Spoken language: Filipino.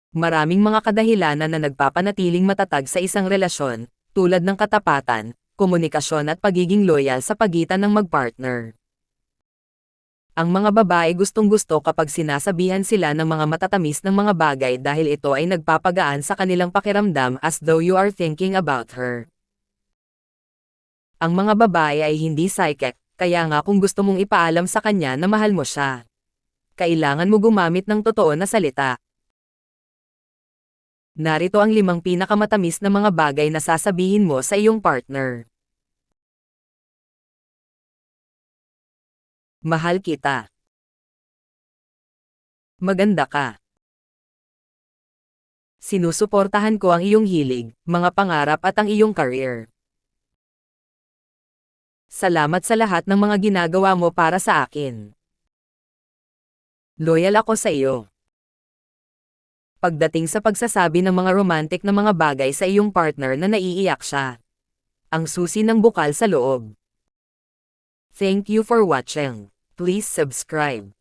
Maraming mga kadahilanan na nagpapanatiling matatag sa isang relasyon, tulad ng katapatan, komunikasyon at pagiging loyal sa pagitan ng magpartner. Ang mga babae gustong-gusto kapag sinasabihan sila ng mga matatamis ng mga bagay dahil ito ay nagpapagaan sa kanilang pakiramdam as though you are thinking about her. Ang mga babae ay hindi psychic, kaya nga kung gusto mong ipaalam sa kanya na mahal mo siya, kailangan mo gumamit ng totoo na salita. Narito ang 5 pinakamatamis na mga bagay na sasabihin mo sa iyong partner. Mahal kita. Maganda ka. Sinusuportahan ko ang iyong hilig, mga pangarap at ang iyong career. Salamat sa lahat ng mga ginagawa mo para sa akin. Loyal ako sa iyo. Pagdating sa pagsasabi ng mga romantic na mga bagay sa iyong partner na naiiyak siya. Ang susi ng bukal sa loob. Thank you for watching. Please subscribe.